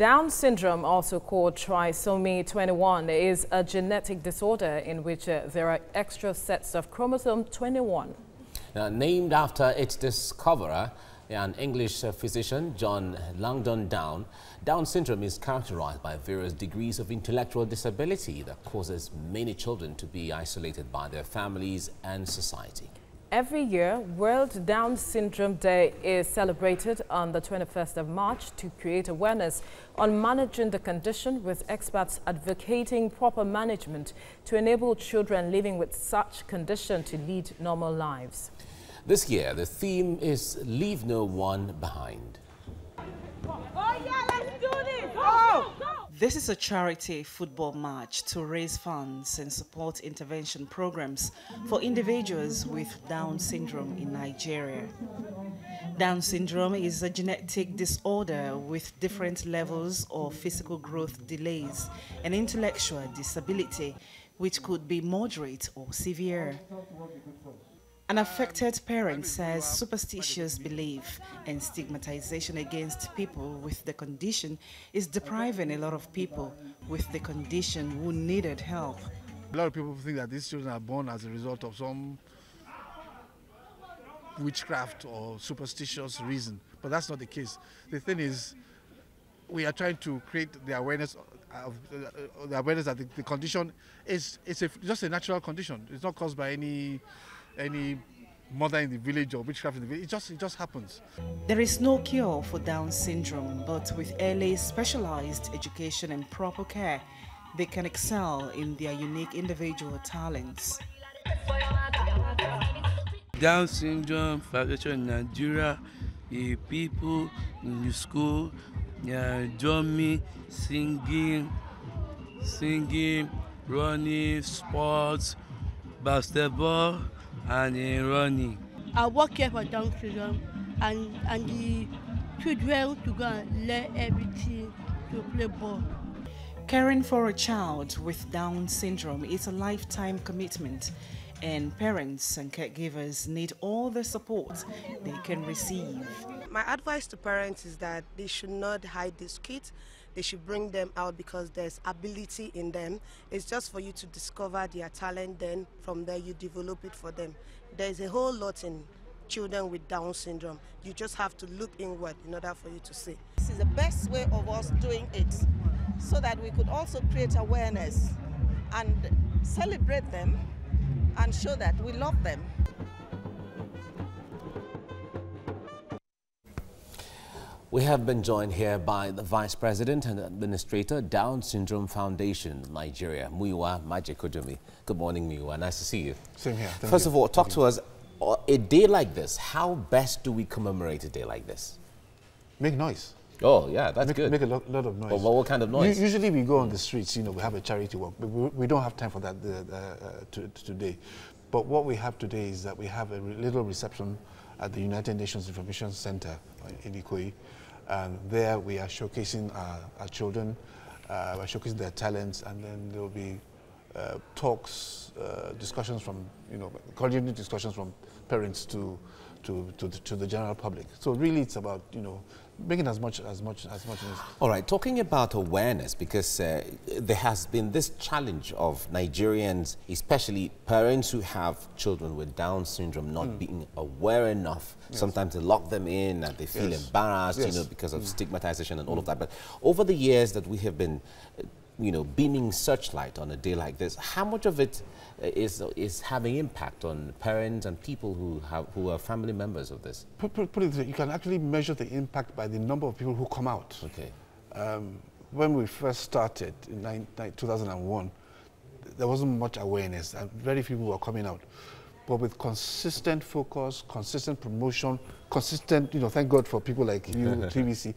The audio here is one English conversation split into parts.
Down syndrome, also called trisomy 21, is a genetic disorder in which there are extra sets of chromosome 21. Named after its discoverer, an English physician, John Langdon Down, Down syndrome is characterized by various degrees of intellectual disability that causes many children to be isolated by their families and society. Every year, World Down Syndrome Day is celebrated on the 21st of March to create awareness on managing the condition, with experts advocating proper management to enable children living with such condition to lead normal lives. This year, the theme is Leave No One Behind. Oh yeah, let's do this! Oh! This is a charity football match to raise funds and support intervention programs for individuals with Down syndrome in Nigeria. Down syndrome is a genetic disorder with different levels of physical growth delays and intellectual disability, which could be moderate or severe. An affected parent says superstitious belief and stigmatization against people with the condition is depriving a lot of people with the condition who needed help. A lot of people think that these children are born as a result of some witchcraft or superstitious reason, but that's not the case. The thing is, we are trying to create the awareness of that the condition is just a natural condition. It's not caused by any mother in the village or witchcraft in the village. It just happens. There is no cure for Down syndrome, but with early specialized education and proper care, they can excel in their unique individual talents. Down syndrome foundation in Nigeria, people in the school, drumming, singing, running, sports, basketball, and running. I work here for Down syndrome, and the children to go and learn everything to play ball. Caring for a child with Down syndrome is a lifetime commitment, and parents and caregivers need all the support they can receive. My advice to parents is that they should not hide these kids. They should bring them out because there's ability in them. It's just for you to discover their talent, then from there you develop it for them. There's a whole lot in children with Down syndrome. You just have to look inward in order for you to see. This is the best way of us doing it, so that we could also create awareness and celebrate them and show that we love them. We have been joined here by the Vice President and Administrator, Down Syndrome Foundation, Nigeria, Muyiwa Majekojumi. Good morning, Muyiwa. Nice to see you. Same here. First of all, talk to us. A day like this, how best do we commemorate a day like this? Make noise. Oh, yeah, that's good. Make a lot of noise. Well, what kind of noise? Usually we go on the streets, we have a charity walk, but we don't have time for that today. But what we have today is that we have a little reception at the United Nations Information Center in Ikoyi. And there we are showcasing our children, we're showcasing their talents, and then there will be talks, discussions from, coordinated discussions from parents to the general public. So really it's about, making as much as news. All right, talking about awareness, because there has been this challenge of Nigerians, especially parents who have children with Down syndrome, not being aware enough. Yes. Sometimes they lock them in and they feel embarrassed, because of stigmatization and all of that. But over the years that we have been, beaming searchlight on a day like this, how much of it is having impact on parents and people who are family members of this? Put it, you can actually measure the impact by the number of people who come out. Okay. When we first started in 2001, there wasn't much awareness and very few people were coming out. But with consistent focus, consistent promotion, consistent, thank God for people like you, TVC,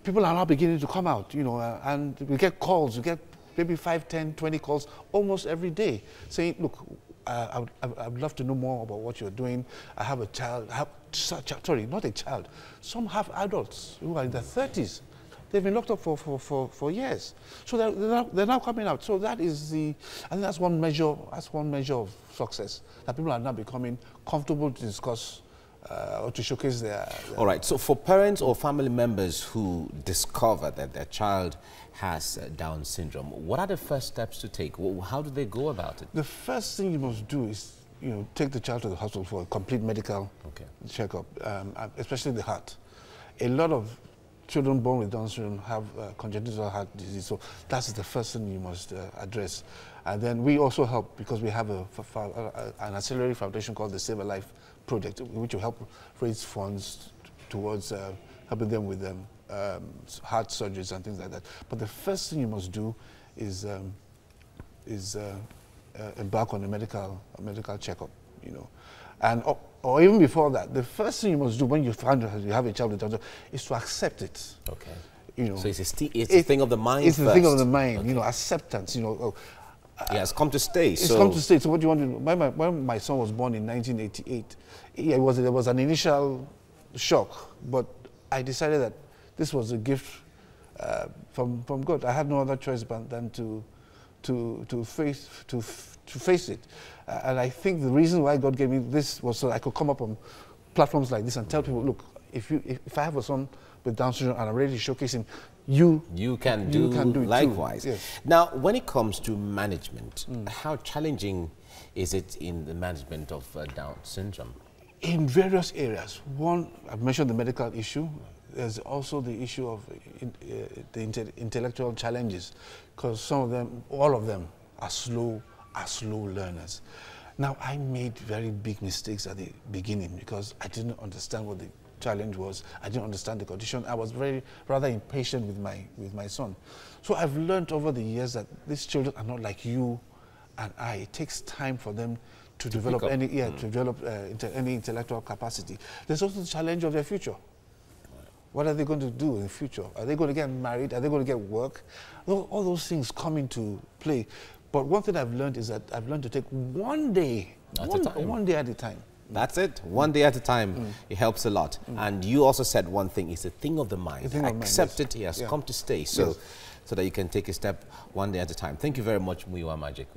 people are now beginning to come out, and we get calls, we get maybe 5, 10, 20 calls almost every day saying, look, I would love to know more about what you're doing. I have a child, sorry, not a child. Some have adults who are in their 30s. They've been locked up for years. So they're now coming out. So that is I think that's one measure of success, that people are now becoming comfortable to discuss or to showcase their... All right, so for parents or family members who discover that their child has Down syndrome, what are the first steps to take? How do they go about it? The first thing you must do is, take the child to the hospital for a complete medical checkup, especially the heart. A lot of children born with Down syndrome have congenital heart disease, so that's the first thing you must address. And then we also help because we have an ancillary foundation called the Save a Life Project, which will help raise funds towards helping them with heart surgeries and things like that. But the first thing you must do is embark on a medical checkup, and or even before that, the first thing you must do when you find out you have a child with Down syndrome is to accept it. Okay. So it's a thing of the mind. It's a thing of the mind. Acceptance. It has come to stay. It's come to stay. So what do you want to do? When my son was born in 1988, there was an initial shock, but I decided that this was a gift from God. I had no other choice than to face it. And I think the reason why God gave me this was so I could come up on platforms like this and tell people, look, if I have a son with Down syndrome and I'm ready to showcase him, you can do it likewise. Yes. Now, when it comes to management, how challenging is it in the management of Down syndrome? In various areas. One, I've mentioned the medical issue. There's also the issue of the intellectual challenges, because all of them are slow learners. Now, I made very big mistakes at the beginning because I didn't understand what the challenge was. I didn't understand the condition. I was rather impatient with my son. So I've learned over the years that these children are not like you and I. It takes time for them to develop any intellectual capacity. There's also the challenge of their future. What are they going to do in the future? Are they going to get married? Are they going to get work? All those things come into play. But one thing I've learned is that I've learned to take one day at a time. That's it. One day at a time. It helps a lot. And you also said one thing. It's a thing of the mind. Accept it. It has come to stay. So that you can take a step one day at a time. Thank you very much, Muyiwa Magic.